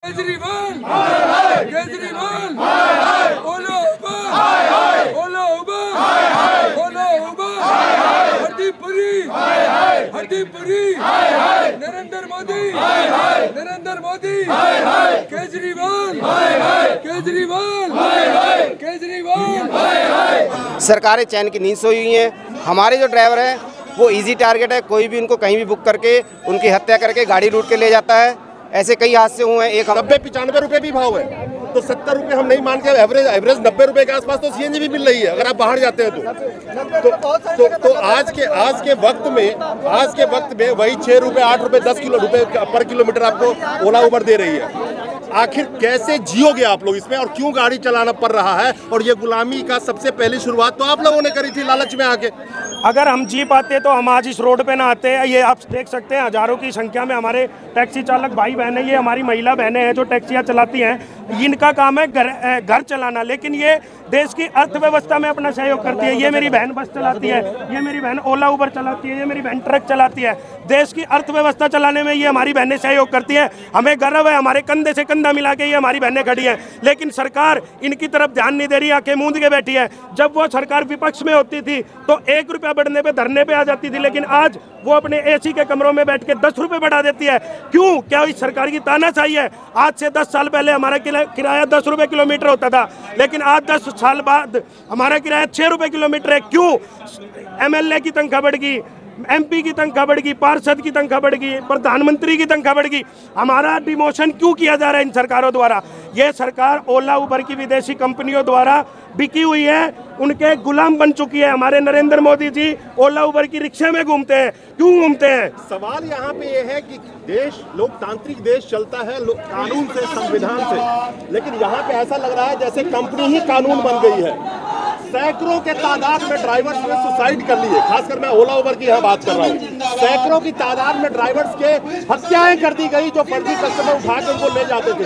केजरीवाल केजरीवाल ओला उबर हरदीप पुरी नरेंद्र मोदी केजरीवाल। सरकारें चैन की नींद सोई हुई हैं। हमारे जो ड्राइवर हैं वो इजी टारगेट है, कोई भी उनको कहीं भी बुक करके उनकी हत्या करके गाड़ी लूट के ले जाता है। ऐसे कई हादसे हुए हैं। एक 90-95 रुपए भी भाव है, तो 70 रुपए हम नहीं मान के एवरेज 90 रुपए के आसपास तो सीएनजी भी मिल रही है अगर आप बाहर जाते हैं तो आज के वक्त में वही 6 रुपए 8 रुपए 10 रुपए पर किलोमीटर आपको ओला उबर दे रही है। आखिर कैसे जियोगे आप लोग इसमें, और क्यों गाड़ी चलाना पड़ रहा है? और ये गुलामी का सबसे पहली शुरुआत तो आप लोगों ने करी थी लालच में आके। अगर हम जी पाते तो हम आज इस रोड पे ना आते। ये आप देख सकते हैं हजारों की संख्या में हमारे टैक्सी चालक भाई बहनें, ये हमारी महिला बहनें हैं जो टैक्सियां चलाती हैं। इनका काम है घर चलाना, लेकिन ये देश की अर्थव्यवस्था में अपना सहयोग करती है। ये मेरी बहन बस चलाती है, ये मेरी बहन ओला उबर चलाती है, ये मेरी बहन ट्रक चलाती है। देश की अर्थव्यवस्था चलाने में ये हमारी बहनें सहयोग करती हैं। हमें गर्व है, हमारे कंधे से कंधा मिला के ये हमारी बहनें खड़ी हैं। लेकिन सरकार इनकी तरफ ध्यान नहीं दे रही, आंखें मूंद के बैठी है। जब वो सरकार विपक्ष में होती थी तो 1 रुपया बढ़ने पे धरने पे आ जाती थी, लेकिन आज वो अपने एसी के कमरों में बैठ के 10 रुपये बढ़ा देती है। क्यों? क्या इस सरकार की तानाशाही है? आज से 10 साल पहले हमारा किराया 10 रुपये किलोमीटर होता था, लेकिन आज 10 साल बाद हमारा किराया 6 रुपये किलोमीटर है। क्यों? एमएलए की तनख्वाह बढ़ गई, एमपी की तनख्वाह बढ़ गई, पार्षद की तनख्वाह बढ़ गई, प्रधानमंत्री की तनख्वाह बढ़ गई। हमारा डिमोशन क्यों किया जा रहा है इन सरकारों द्वारा? ये सरकार ओला उबर की विदेशी कंपनियों द्वारा बिकी हुई है, उनके गुलाम बन चुकी है। हमारे नरेंद्र मोदी जी ओला उबर की रिक्शे में घूमते हैं। क्यों घूमते हैं? सवाल यहाँ पे ये है कि देश लोकतांत्रिक देश चलता है कानून से, संविधान से, लेकिन यहाँ पे ऐसा लग रहा है जैसे कंपनी ही कानून बन गई है। सैकड़ों के तादाद में ड्राइवर्स ने सुसाइड कर लिए, खासकर मैं ओला उबर की यहाँ बात कर रहा हूँ। सैकड़ों की तादाद में ड्राइवर्स के हत्याएं कर दी गई जो फर्जी कस्टमर उठा कर उनको ले जाते थे।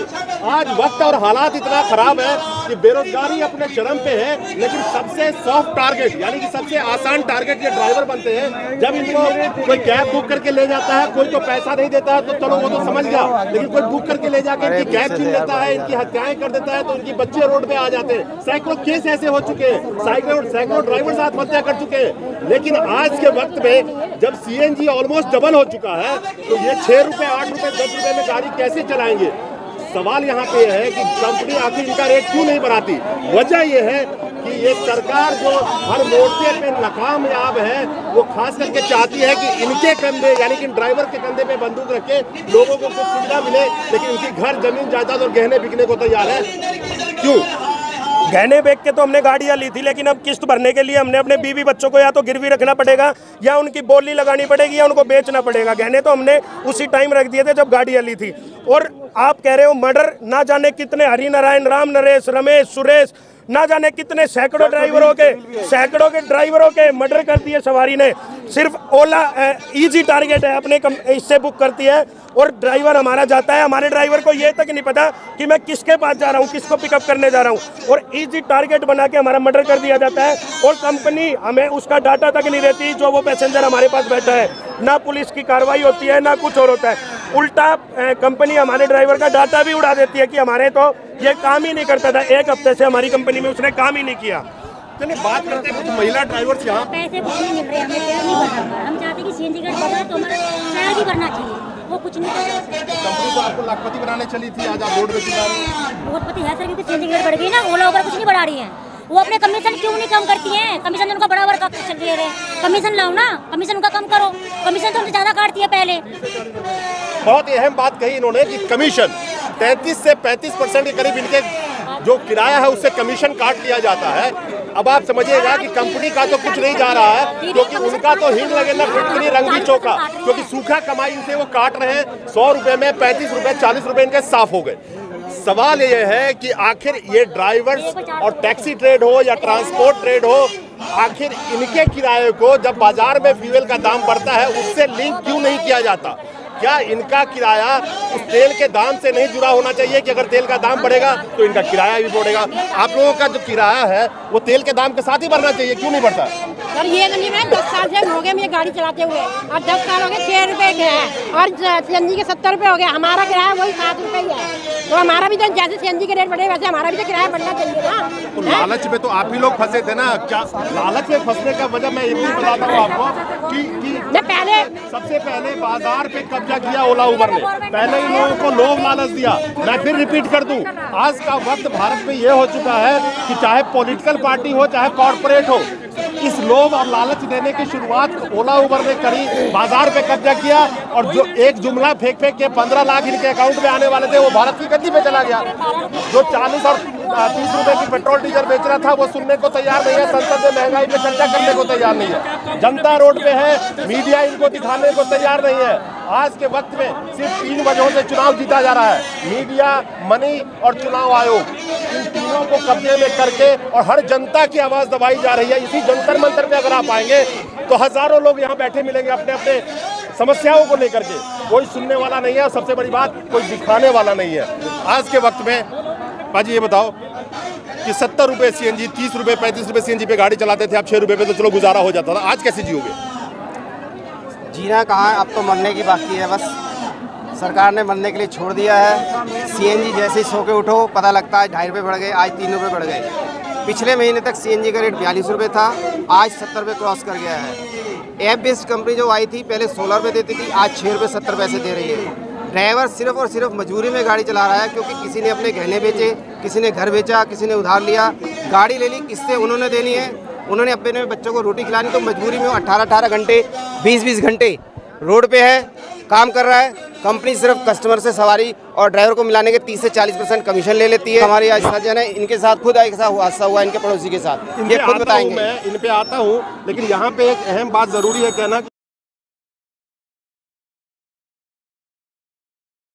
आज वक्त और हालात इतना खराब है कि बेरोजगारी अपने चरम पे है, लेकिन सबसे सॉफ्ट टारगेट यानी कि सबसे आसान टारगेट ये ड्राइवर बनते हैं। जब इनको कोई कैब बुक करके ले जाता है, कोई तो पैसा नहीं देता है तो चलो वो तो समझ गया, लेकिन कोई बुक करके ले जाकर इनकी कैब छीन लेता है, इनकी हत्याएं कर देता है, तो इनकी बच्चे रोड पे आ जाते हैं। सैकड़ों केस ऐसे हो चुके हैं, सैकड़ों ड्राइवर्स आत्महत्या कर चुके हैं। लेकिन आज के वक्त में जब सीएनजी ऑलमोस्ट डबल हो चुका है तो ये 6 रुपए 8 रुपए 10 रुपए में गाड़ी कैसे चलाएंगे? सवाल यहाँ पे है कि कंपनी आखिर इनका रेट क्यों नहीं बढ़ाती? वजह ये है कि ये सरकार जो हर मोर्चे पे नाकामयाब है, वो खास करके चाहती है कि इनके कंधे यानी कि ड्राइवर के कंधे पे बंदूक रख के लोगों को कुछ सुविधा मिले, लेकिन उनकी घर जमीन जायदाद और गहने बिकने को तैयार है। क्यों? गहने बेच के तो हमने गाड़ियाँ ली थी, लेकिन अब किस्त भरने के लिए हमने अपने बीवी बच्चों को या तो गिरवी रखना पड़ेगा या उनकी बोली लगानी पड़ेगी या उनको बेचना पड़ेगा। गहने तो हमने उसी टाइम रख दिए थे जब गाड़ियाँ ली थी। और आप कह रहे हो मर्डर, ना जाने कितने हरिनारायण, राम नरेश, रमेश, सुरेश, ना जाने कितने सैकड़ों के ड्राइवरों के मर्डर कर दिए सवारी ने। सिर्फ ओला इजी टारगेट है, अपने इससे बुक करती है और ड्राइवर हमारा जाता है। हमारे ड्राइवर को ये तक नहीं पता कि मैं किसके पास जा रहा हूँ, किसको पिकअप करने जा रहा हूँ, और इजी टारगेट बना के हमारा मर्डर कर दिया जाता है। और कंपनी हमें उसका डाटा तक नहीं देती जो वो पैसेंजर हमारे पास बैठा है। ना पुलिस की कार्रवाई होती है, ना कुछ और होता है। उल्टा कंपनी हमारे ड्राइवर का डाटा भी उड़ा देती है कि हमारे तो ये काम ही नहीं करता था, 1 हफ्ते से हमारी कंपनी में उसने काम ही नहीं किया। चलिए बात करते हैं कुछ महिला ड्राइवर्स यहाँ। पैसे कुछ नहीं मिल रहे, हमें तेल नहीं भरना। हम चाहते हैं कि सीएनजी गाड़ी बढ़े तो हमारा शेयर भी भरना चाहिए, वो कुछ नहीं कर रहे। कंपनी तो आपको लाखपति बनाने चली थी, आज आप रोड पे चला रहे हैं। लाखपति है सर, क्योंकि सीएनजी गाड़ी बढ़ गई ना, ओला उबर कुछ नहीं बढ़ा रही है। वो अपने कमीशन क्यों नहीं कम करती हैं? कमीशन उनका बराबर का चल रही है, कमीशन लाओ ना, कमीशन उनका कम करो। कमीशन तो हमसे ज़्यादा काटती है पहले। बहुत ही अहम बात कही इन्होंने कि कमीशन 33 से 35% के करीब इनके जो किराया है उससे कमीशन काट लिया जाता है। अब आप समझिएगा कि कंपनी का तो कुछ नहीं जा रहा है, क्योंकि उनका तो हिंग लगे ना फिटकरी रंग भी चौका, क्योंकि सूखा कमाई इनसे वो काट रहे हैं। 100 रुपए में 35 रुपए 40 रुपए इनके साफ हो गए। सवाल ये है कि आखिर ये ड्राइवर्स और टैक्सी ट्रेड हो या ट्रांसपोर्ट ट्रेड हो, आखिर इनके किराए को जब बाजार में फ्यूल का दाम बढ़ता है उससे लिंक क्यों नहीं किया जाता? क्या इनका किराया उस तेल के दाम से नहीं जुड़ा होना चाहिए कि अगर तेल का दाम बढ़ेगा तो इनका किराया भी बढ़ेगा? आप लोगों का जो किराया है वो तेल के दाम के साथ ही बढ़ना चाहिए, क्यों नहीं बढ़ता? सर ये तो नहीं, मैं 10 साल से हो गए मुझे गाड़ी चलाते हुए, और 10 साल हो गए 6 रुपए के है, और सीएनजी के 70 रुपए हो गए। हमारा किराया वही 7 रुपए ही है, तो हमारा भी तो जैसे सीएनजी के रेट बढ़े वैसे हमारा भी तो किराया बढ़ना चाहिए ना। तो लालच में तो आप ही लोग फंसे थे ना, क्या लालच में फंसने का वजह मैं ये भी बताता हूँ आपको कि पहले सबसे पहले बाजार पे कब्जा किया ओला उबर ने, पहले इन लोगों को लोभ लालच दिया। मैं फिर रिपीट कर दूं, आज का वक्त भारत में ये हो चुका है कि चाहे पॉलिटिकल पार्टी हो चाहे कॉर्पोरेट हो, इस लोभ और लालच देने की शुरुआत ओला उबर ने करी, बाजार पे कब्जा किया, और जो एक जुमला फेंक के 15 लाख इनके अकाउंट में आने वाले थे वो भारत की गद्दी पे चला गया। जो 40 और 30 रुपए की पेट्रोल डीजल बेच रहा था वो सुनने को तैयार नहीं है, संसद में महंगाई पे चर्चा करने को तैयार नहीं है, जनता रोड पे है, मीडिया इनको दिखाने को तैयार नहीं है। आज के वक्त में सिर्फ 3 वजहों से चुनाव जीता जा रहा है, मीडिया, मनी और चुनाव आयोग। इन तीनों को कब्जे में करके और हर जनता की आवाज दबाई जा रही है। इसी जंतर मंतर पे अगर आप आएंगे तो हजारों लोग यहाँ बैठे मिलेंगे अपने अपने समस्याओं को लेकर के, कोई सुनने वाला नहीं है, और सबसे बड़ी बात कोई दिखाने वाला नहीं है। आज के वक्त में पाजी ये बताओ कि 70 रुपए सीएनजी, 30 रुपए 35 रुपए सीएनजी पे गाड़ी चलाते थे, अब 6 रुपए पे तो चलो गुजारा हो जाता था, आज कैसे जियोगे? जीना कहाँ है, अब तो मरने की बाकी है। बस सरकार ने मरने के लिए छोड़ दिया है। सीएनजी जैसे ही सो के उठो पता लगता है 2.5 रुपये बढ़ गए, आज 3 रुपये बढ़ गए। पिछले महीने तक सीएनजी का रेट 42 रुपये था, आज 70 रुपये क्रॉस कर गया है। ऐप बेस्ड कंपनी जो आई थी पहले 16 रुपये देती थी, आज 6 रुपये 70 पैसे दे रही है। ड्राइवर सिर्फ और सिर्फ मजबूरी में गाड़ी चला रहा है, क्योंकि किसी ने अपने गहने बेचे, किसी ने घर बेचा, किसी ने उधार लिया, गाड़ी ले ली, किससे उन्होंने देनी है, उन्होंने अपने बच्चों को रोटी खिलानी, तो मजबूरी में 18-18 घंटे 20-20 घंटे रोड पे है, काम कर रहा है। कंपनी सिर्फ कस्टमर से सवारी और ड्राइवर को मिलाने के 30 से 40% कमीशन ले लेती है। हमारी आज सज्जन है, इनके साथ खुद एक हादसा हुआ इनके पड़ोसी के साथ, ये खुद बताएंगे। मैं इन पे आता हूँ, लेकिन यहाँ पे एक अहम बात जरूरी है कहना।